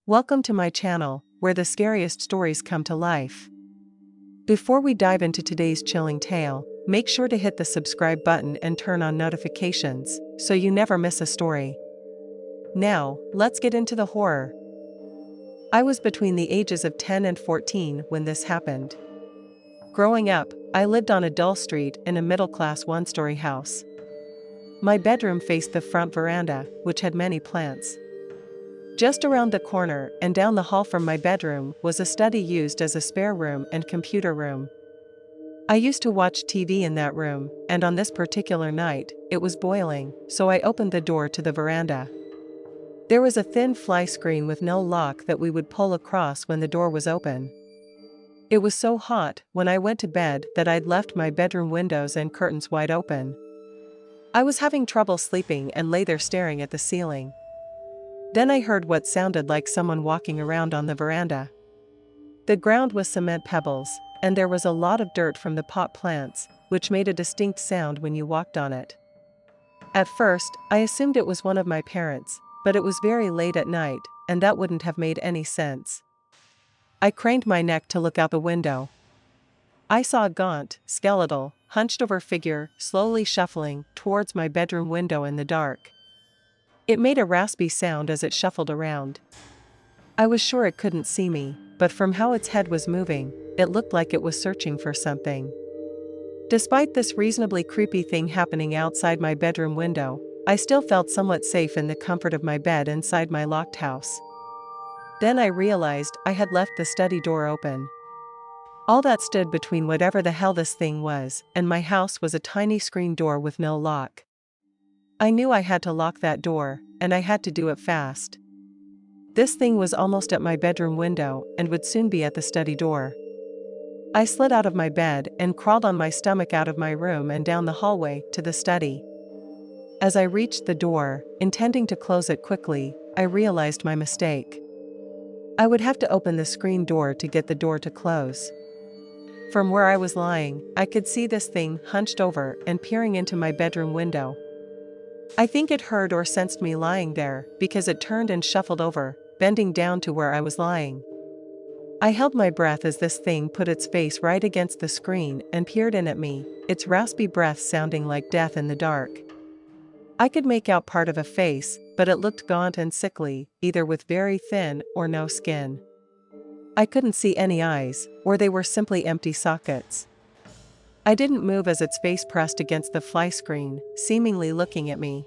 Welcome to my channel, where the scariest stories come to life. Before we dive into today's chilling tale, make sure to hit the subscribe button and turn on notifications, so you never miss a story. Now, let's get into the horror. I was between the ages of 10 and 14 when this happened. Growing up, I lived on a dull street in a middle-class one-story house. My bedroom faced the front veranda, which had many plants. Just around the corner and down the hall from my bedroom was a study used as a spare room and computer room. I used to watch TV in that room, and on this particular night, it was boiling, so I opened the door to the veranda. There was a thin fly screen with no lock that we would pull across when the door was open. It was so hot when I went to bed that I'd left my bedroom windows and curtains wide open. I was having trouble sleeping and lay there staring at the ceiling. Then I heard what sounded like someone walking around on the veranda. The ground was cement pebbles, and there was a lot of dirt from the pot plants, which made a distinct sound when you walked on it. At first, I assumed it was one of my parents, but it was very late at night, and that wouldn't have made any sense. I craned my neck to look out the window. I saw a gaunt, skeletal, hunched-over figure slowly shuffling towards my bedroom window in the dark. It made a raspy sound as it shuffled around. I was sure it couldn't see me, but from how its head was moving, it looked like it was searching for something. Despite this reasonably creepy thing happening outside my bedroom window, I still felt somewhat safe in the comfort of my bed inside my locked house. Then I realized I had left the study door open. All that stood between whatever the hell this thing was and my house was a tiny screen door with no lock. I knew I had to lock that door, and I had to do it fast. This thing was almost at my bedroom window and would soon be at the study door. I slid out of my bed and crawled on my stomach out of my room and down the hallway to the study. As I reached the door, intending to close it quickly, I realized my mistake. I would have to open the screen door to get the door to close. From where I was lying, I could see this thing hunched over and peering into my bedroom window. I think it heard or sensed me lying there, because it turned and shuffled over, bending down to where I was lying. I held my breath as this thing put its face right against the screen and peered in at me, its raspy breath sounding like death in the dark. I could make out part of a face, but it looked gaunt and sickly, either with very thin or no skin. I couldn't see any eyes, or they were simply empty sockets. I didn't move as its face pressed against the fly screen, seemingly looking at me.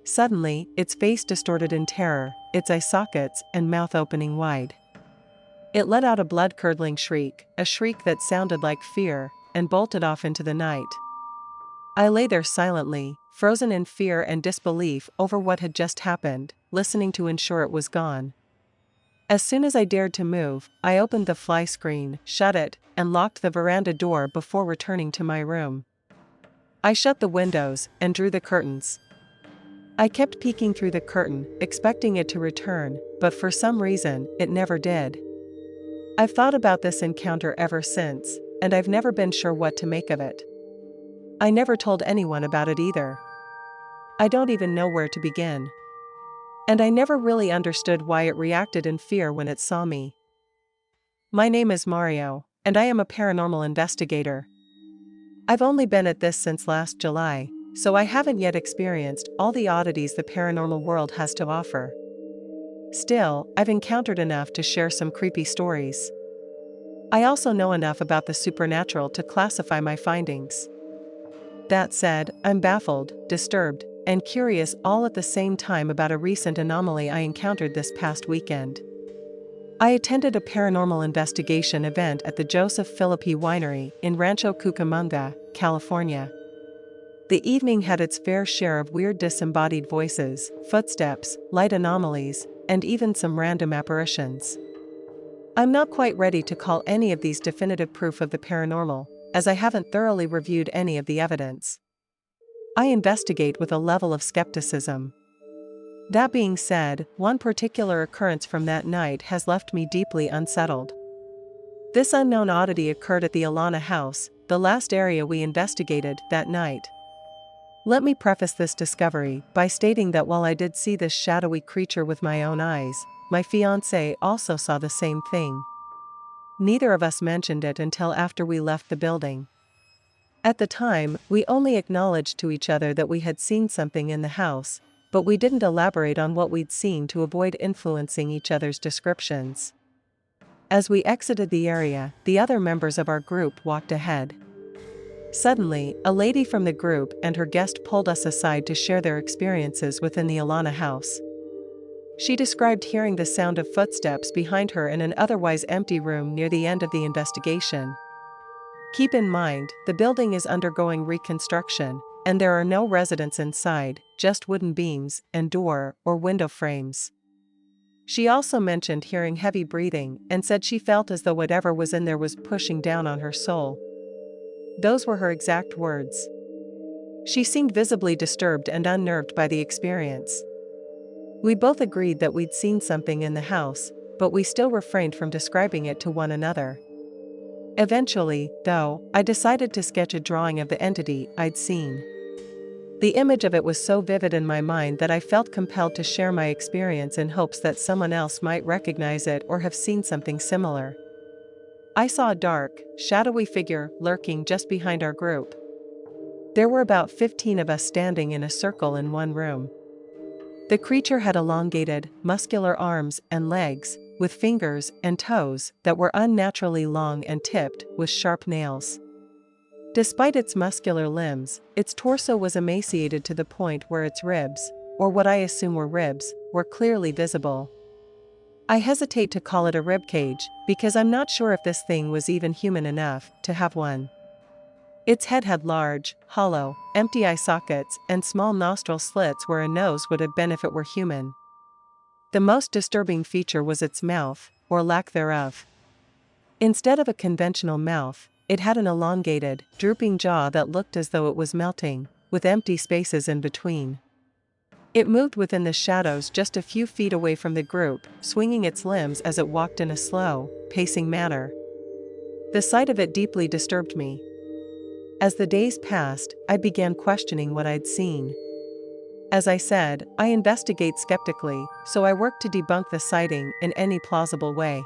Suddenly, its face distorted in terror, its eye sockets and mouth opening wide. It let out a blood-curdling shriek, a shriek that sounded like fear, and bolted off into the night. I lay there silently, frozen in fear and disbelief over what had just happened, listening to ensure it was gone. As soon as I dared to move, I opened the fly screen, shut it, and locked the veranda door before returning to my room. I shut the windows and drew the curtains. I kept peeking through the curtain, expecting it to return, but for some reason, it never did. I've thought about this encounter ever since, and I've never been sure what to make of it. I never told anyone about it either. I don't even know where to begin. And I never really understood why it reacted in fear when it saw me. My name is Mario, and I am a paranormal investigator. I've only been at this since last July, so I haven't yet experienced all the oddities the paranormal world has to offer. Still, I've encountered enough to share some creepy stories. I also know enough about the supernatural to classify my findings. That said, I'm baffled, disturbed, and curious all at the same time about a recent anomaly I encountered this past weekend. I attended a paranormal investigation event at the Joseph Philippi Winery in Rancho Cucamonga, California. The evening had its fair share of weird disembodied voices, footsteps, light anomalies, and even some random apparitions. I'm not quite ready to call any of these definitive proof of the paranormal, as I haven't thoroughly reviewed any of the evidence. I investigate with a level of skepticism. That being said, one particular occurrence from that night has left me deeply unsettled. This unknown oddity occurred at the Alana house, the last area we investigated that night. Let me preface this discovery by stating that while I did see this shadowy creature with my own eyes, my fiancé also saw the same thing. Neither of us mentioned it until after we left the building. At the time, we only acknowledged to each other that we had seen something in the house, but we didn't elaborate on what we'd seen to avoid influencing each other's descriptions. As we exited the area, the other members of our group walked ahead. Suddenly, a lady from the group and her guest pulled us aside to share their experiences within the Alana house. She described hearing the sound of footsteps behind her in an otherwise empty room near the end of the investigation. Keep in mind, the building is undergoing reconstruction, and there are no residents inside, just wooden beams and door or window frames. She also mentioned hearing heavy breathing and said she felt as though whatever was in there was pushing down on her soul. Those were her exact words. She seemed visibly disturbed and unnerved by the experience. We both agreed that we'd seen something in the house, but we still refrained from describing it to one another. Eventually, though, I decided to sketch a drawing of the entity I'd seen. The image of it was so vivid in my mind that I felt compelled to share my experience in hopes that someone else might recognize it or have seen something similar. I saw a dark, shadowy figure lurking just behind our group. There were about 15 of us standing in a circle in one room. The creature had elongated, muscular arms and legs, with fingers and toes that were unnaturally long and tipped with sharp nails. Despite its muscular limbs, its torso was emaciated to the point where its ribs, or what I assume were ribs, were clearly visible. I hesitate to call it a ribcage, because I'm not sure if this thing was even human enough to have one. Its head had large, hollow, empty eye sockets and small nostril slits where a nose would have been if it were human. The most disturbing feature was its mouth, or lack thereof. Instead of a conventional mouth, it had an elongated, drooping jaw that looked as though it was melting, with empty spaces in between. It moved within the shadows just a few feet away from the group, swinging its limbs as it walked in a slow, pacing manner. The sight of it deeply disturbed me. As the days passed, I began questioning what I'd seen. As I said, I investigate skeptically, so I worked to debunk the sighting in any plausible way.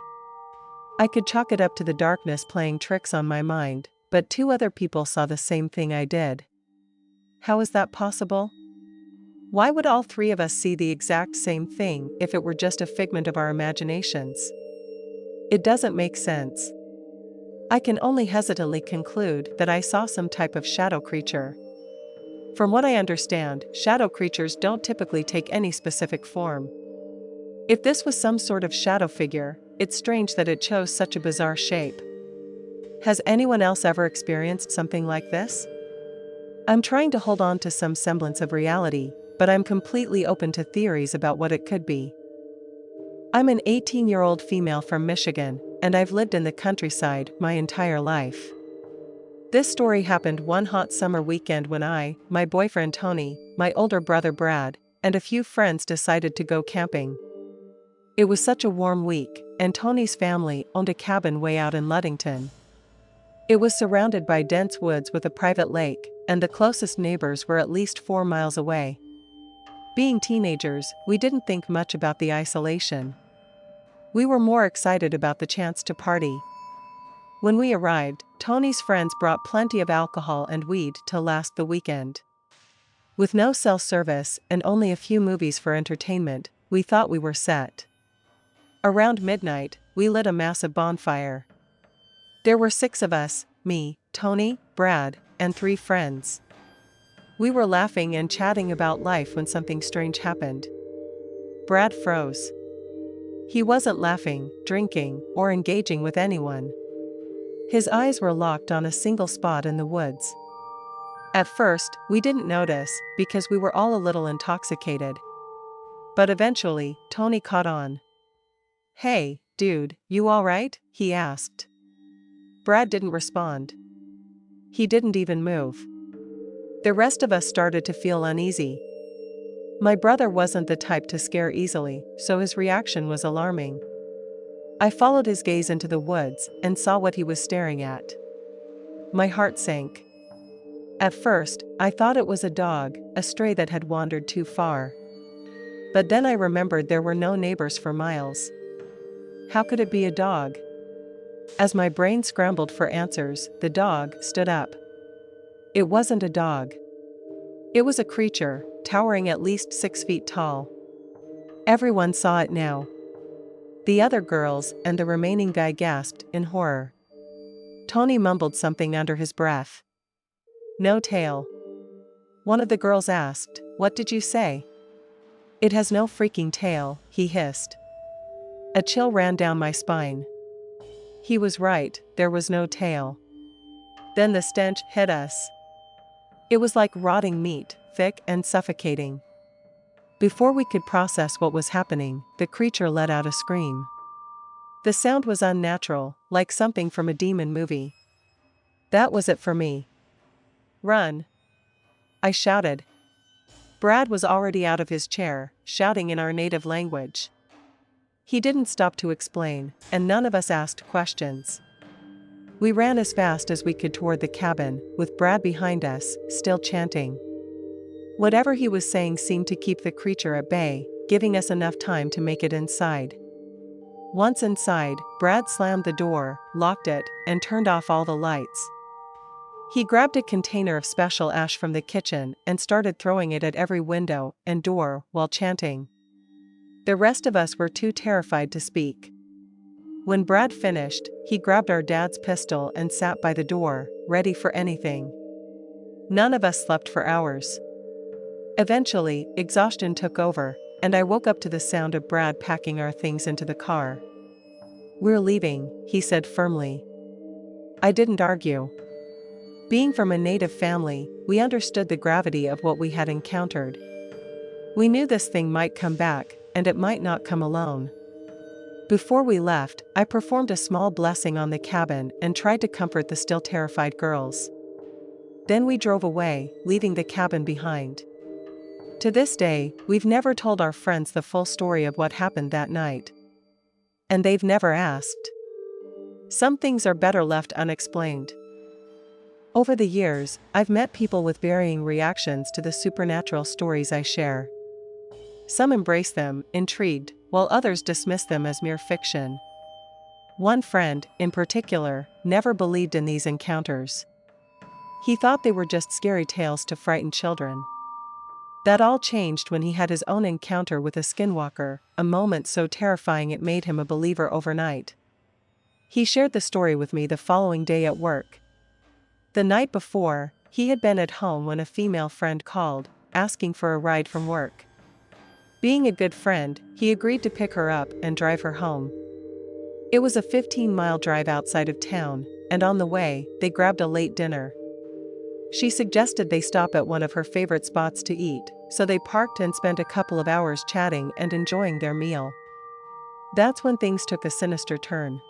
I could chalk it up to the darkness playing tricks on my mind, but 2 other people saw the same thing I did. How is that possible? Why would all 3 of us see the exact same thing if it were just a figment of our imaginations? It doesn't make sense. I can only hesitantly conclude that I saw some type of shadow creature. From what I understand, shadow creatures don't typically take any specific form. If this was some sort of shadow figure, it's strange that it chose such a bizarre shape. Has anyone else ever experienced something like this? I'm trying to hold on to some semblance of reality, but I'm completely open to theories about what it could be. I'm an 18-year-old female from Michigan, and I've lived in the countryside my entire life. This story happened one hot summer weekend when I, my boyfriend Tony, my older brother Brad, and a few friends decided to go camping. It was such a warm week, and Tony's family owned a cabin way out in Ludington. It was surrounded by dense woods with a private lake, and the closest neighbors were at least 4 miles away. Being teenagers, we didn't think much about the isolation. We were more excited about the chance to party. When we arrived, Tony's friends brought plenty of alcohol and weed to last the weekend. With no cell service and only a few movies for entertainment, we thought we were set. Around midnight, we lit a massive bonfire. There were 6 of us, me, Tony, Brad, and 3 friends. We were laughing and chatting about life when something strange happened. Brad froze. He wasn't laughing, drinking, or engaging with anyone. His eyes were locked on a single spot in the woods. At first, we didn't notice, because we were all a little intoxicated. But eventually, Tony caught on. "Hey, dude, you alright?" he asked. Brad didn't respond. He didn't even move. The rest of us started to feel uneasy. My brother wasn't the type to scare easily, so his reaction was alarming. I followed his gaze into the woods and saw what he was staring at. My heart sank. At first, I thought it was a dog, a stray that had wandered too far. But then I remembered there were no neighbors for miles. How could it be a dog? As my brain scrambled for answers, the dog stood up. It wasn't a dog. It was a creature, towering at least 6 feet tall. Everyone saw it now. The other girls and the remaining guy gasped in horror. Tony mumbled something under his breath. No tail. One of the girls asked, "What did you say?" "It has no freaking tail," he hissed. A chill ran down my spine. He was right, there was no tail. Then the stench hit us. It was like rotting meat, thick and suffocating. Before we could process what was happening, the creature let out a scream. The sound was unnatural, like something from a demon movie. That was it for me. "Run!" I shouted. Brad was already out of his chair, shouting in our native language. He didn't stop to explain, and none of us asked questions. We ran as fast as we could toward the cabin, with Brad behind us, still chanting. Whatever he was saying seemed to keep the creature at bay, giving us enough time to make it inside. Once inside, Brad slammed the door, locked it, and turned off all the lights. He grabbed a container of special ash from the kitchen and started throwing it at every window and door while chanting. The rest of us were too terrified to speak. When Brad finished, he grabbed our dad's pistol and sat by the door, ready for anything. None of us slept for hours. Eventually, exhaustion took over, and I woke up to the sound of Brad packing our things into the car. "We're leaving," he said firmly. I didn't argue. Being from a native family, we understood the gravity of what we had encountered. We knew this thing might come back, and it might not come alone. Before we left, I performed a small blessing on the cabin and tried to comfort the still terrified girls. Then we drove away, leaving the cabin behind. To this day, we've never told our friends the full story of what happened that night. And they've never asked. Some things are better left unexplained. Over the years, I've met people with varying reactions to the supernatural stories I share. Some embrace them, intrigued, while others dismiss them as mere fiction. One friend, in particular, never believed in these encounters. He thought they were just scary tales to frighten children. That all changed when he had his own encounter with a skinwalker, a moment so terrifying it made him a believer overnight. He shared the story with me the following day at work. The night before, he had been at home when a female friend called, asking for a ride from work. Being a good friend, he agreed to pick her up and drive her home. It was a 15-mile drive outside of town, and on the way, they grabbed a late dinner. She suggested they stop at one of her favorite spots to eat, so they parked and spent a couple of hours chatting and enjoying their meal. That's when things took a sinister turn.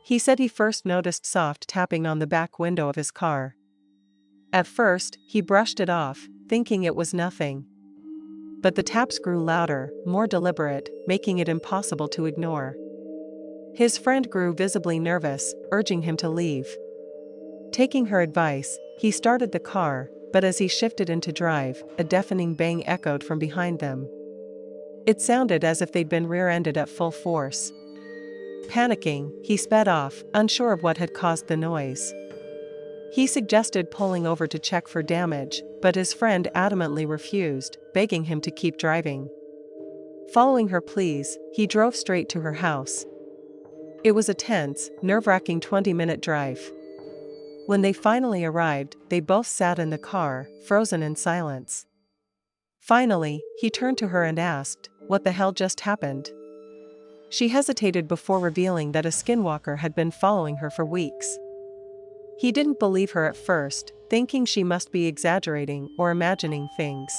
He said he first noticed soft tapping on the back window of his car. At first, he brushed it off, thinking it was nothing. But the taps grew louder, more deliberate, making it impossible to ignore. His friend grew visibly nervous, urging him to leave. Taking her advice, he started the car, but as he shifted into drive, a deafening bang echoed from behind them. It sounded as if they'd been rear-ended at full force. Panicking, he sped off, unsure of what had caused the noise. He suggested pulling over to check for damage, but his friend adamantly refused, begging him to keep driving. Following her pleas, he drove straight to her house. It was a tense, nerve-wracking 20-minute drive. When they finally arrived, they both sat in the car, frozen in silence. Finally, he turned to her and asked, "What the hell just happened?" She hesitated before revealing that a skinwalker had been following her for weeks. He didn't believe her at first, thinking she must be exaggerating or imagining things.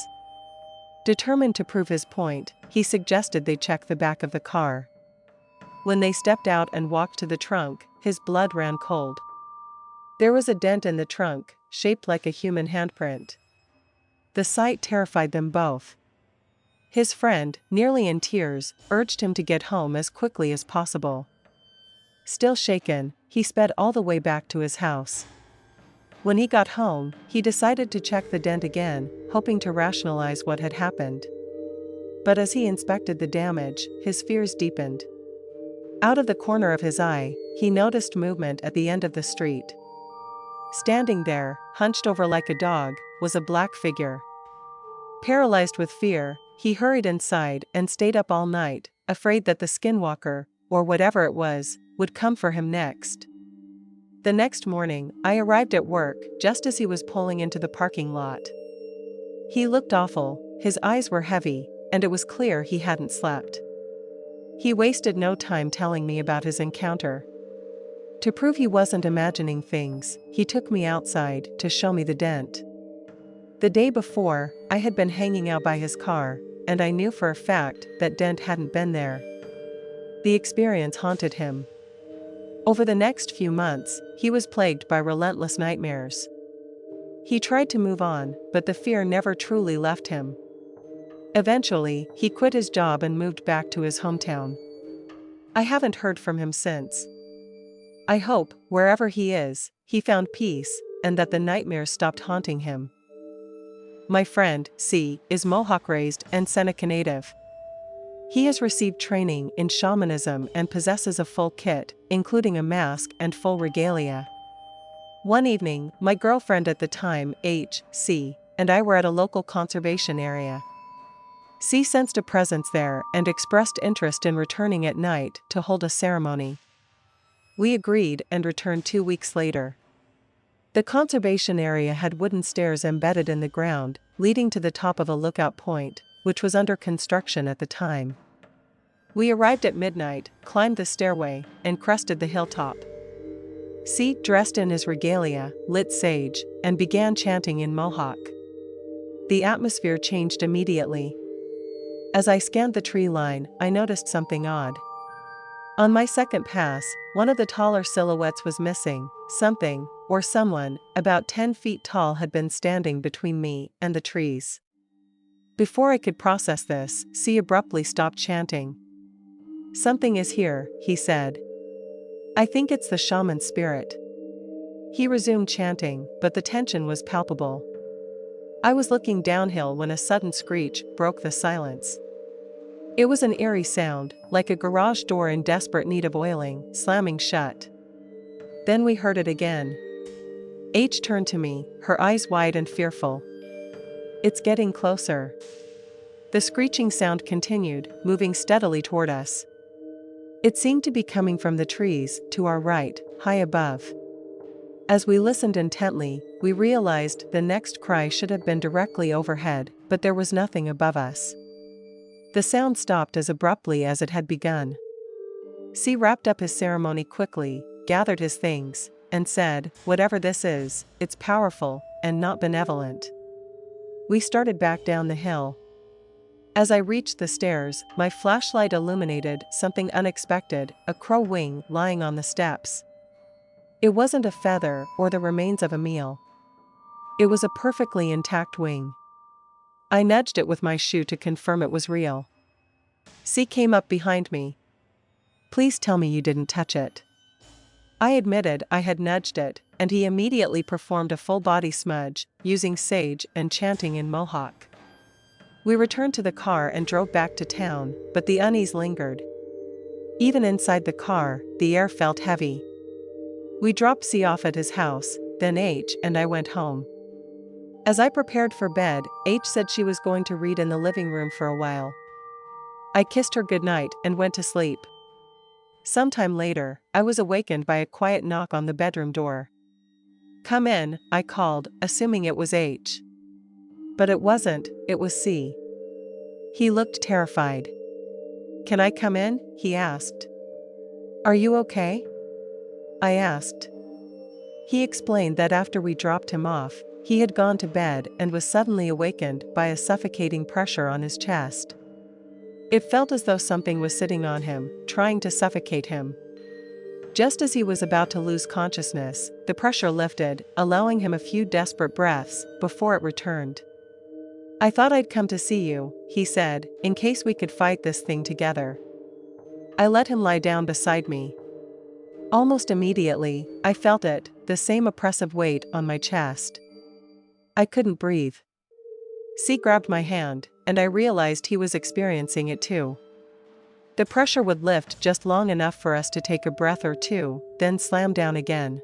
Determined to prove his point, he suggested they check the back of the car. When they stepped out and walked to the trunk, his blood ran cold. There was a dent in the trunk, shaped like a human handprint. The sight terrified them both. His friend, nearly in tears, urged him to get home as quickly as possible. Still shaken, he sped all the way back to his house. When he got home, he decided to check the dent again, hoping to rationalize what had happened. But as he inspected the damage, his fears deepened. Out of the corner of his eye, he noticed movement at the end of the street. Standing there, hunched over like a dog, was a black figure. Paralyzed with fear, he hurried inside and stayed up all night, afraid that the skinwalker, or whatever it was, would come for him next. The next morning, I arrived at work just as he was pulling into the parking lot. He looked awful, his eyes were heavy, and it was clear he hadn't slept. He wasted no time telling me about his encounter. To prove he wasn't imagining things, he took me outside to show me the dent. The day before, I had been hanging out by his car, and I knew for a fact that dent hadn't been there. The experience haunted him. Over the next few months, he was plagued by relentless nightmares. He tried to move on, but the fear never truly left him. Eventually, he quit his job and moved back to his hometown. I haven't heard from him since. I hope, wherever he is, he found peace, and that the nightmares stopped haunting him. My friend, C, is Mohawk raised and Seneca native. He has received training in shamanism and possesses a full kit, including a mask and full regalia. One evening, my girlfriend at the time, H, C, and I were at a local conservation area. C sensed a presence there and expressed interest in returning at night to hold a ceremony. We agreed and returned 2 weeks later. The conservation area had wooden stairs embedded in the ground, leading to the top of a lookout point, which was under construction at the time. We arrived at midnight, climbed the stairway, and crested the hilltop. C, dressed in his regalia, lit sage, and began chanting in Mohawk. The atmosphere changed immediately. As I scanned the tree line, I noticed something odd. On my second pass, one of the taller silhouettes was missing. Something, or someone, about 10 feet tall had been standing between me and the trees. Before I could process this, C abruptly stopped chanting. "Something is here," he said. "I think it's the shaman's spirit." He resumed chanting, but the tension was palpable. I was looking downhill when a sudden screech broke the silence. It was an eerie sound, like a garage door in desperate need of oiling, slamming shut. Then we heard it again. H turned to me, her eyes wide and fearful. "It's getting closer." The screeching sound continued, moving steadily toward us. It seemed to be coming from the trees, to our right, high above. As we listened intently, we realized the next cry should have been directly overhead, but there was nothing above us. The sound stopped as abruptly as it had begun. C wrapped up his ceremony quickly, gathered his things, and said, "Whatever this is, it's powerful, and not benevolent." We started back down the hill. As I reached the stairs, my flashlight illuminated something unexpected, a crow wing lying on the steps. It wasn't a feather or the remains of a meal. It was a perfectly intact wing. I nudged it with my shoe to confirm it was real. C came up behind me. "Please tell me you didn't touch it." I admitted I had nudged it, and he immediately performed a full-body smudge, using sage and chanting in Mohawk. We returned to the car and drove back to town, but the unease lingered. Even inside the car, the air felt heavy. We dropped C off at his house, then H and I went home. As I prepared for bed, H said she was going to read in the living room for a while. I kissed her goodnight and went to sleep. Sometime later, I was awakened by a quiet knock on the bedroom door. "Come in," I called, assuming it was H. But it wasn't, it was C. He looked terrified. "Can I come in?" he asked. "Are you okay?" I asked. He explained that after we dropped him off, he had gone to bed and was suddenly awakened by a suffocating pressure on his chest. It felt as though something was sitting on him, trying to suffocate him. Just as he was about to lose consciousness, the pressure lifted, allowing him a few desperate breaths before it returned. "I thought I'd come to see you," he said, "in case we could fight this thing together." I let him lie down beside me. Almost immediately, I felt it, the same oppressive weight on my chest. I couldn't breathe. C grabbed my hand, and I realized he was experiencing it too. The pressure would lift just long enough for us to take a breath or two, then slam down again.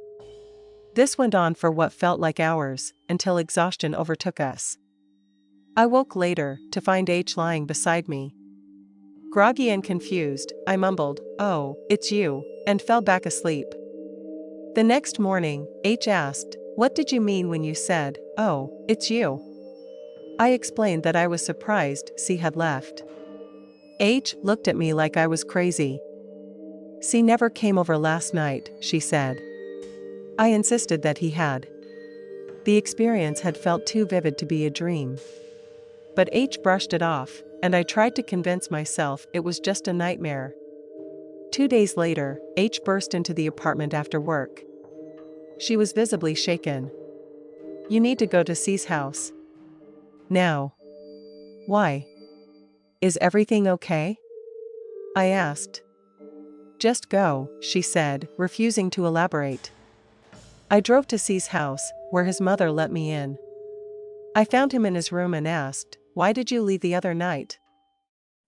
This went on for what felt like hours, until exhaustion overtook us. I woke later, to find H lying beside me. Groggy and confused, I mumbled, "Oh, it's you," and fell back asleep. The next morning, H asked, "What did you mean when you said, 'Oh, it's you'?" I explained that I was surprised C had left. H looked at me like I was crazy. "C never came over last night," she said. I insisted that he had. The experience had felt too vivid to be a dream. But H brushed it off, and I tried to convince myself it was just a nightmare. 2 days later, H burst into the apartment after work. She was visibly shaken. "You need to go to C's house. Now." "Why? Is everything okay?" I asked. "Just go," she said, refusing to elaborate. I drove to C's house, where his mother let me in. I found him in his room and asked, "Why did you leave the other night?"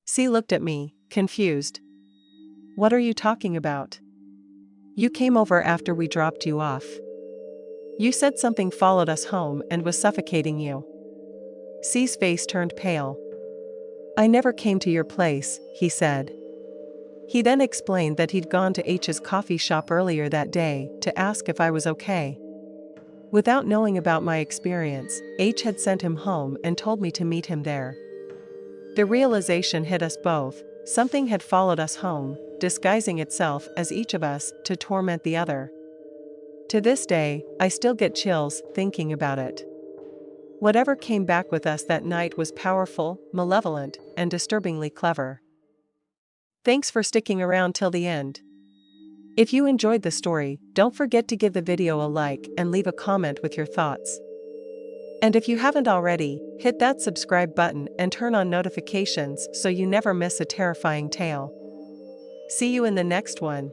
C looked at me, confused. "What are you talking about? You came over after we dropped you off. You said something followed us home and was suffocating you." C's face turned pale. "I never came to your place," he said. He then explained that he'd gone to H's coffee shop earlier that day to ask if I was okay. Without knowing about my experience, H had sent him home and told me to meet him there. The realization hit us both: something had followed us home, disguising itself as each of us to torment the other. To this day, I still get chills thinking about it. Whatever came back with us that night was powerful, malevolent, and disturbingly clever. Thanks for sticking around till the end. If you enjoyed the story, don't forget to give the video a like and leave a comment with your thoughts. And if you haven't already, hit that subscribe button and turn on notifications so you never miss a terrifying tale. See you in the next one.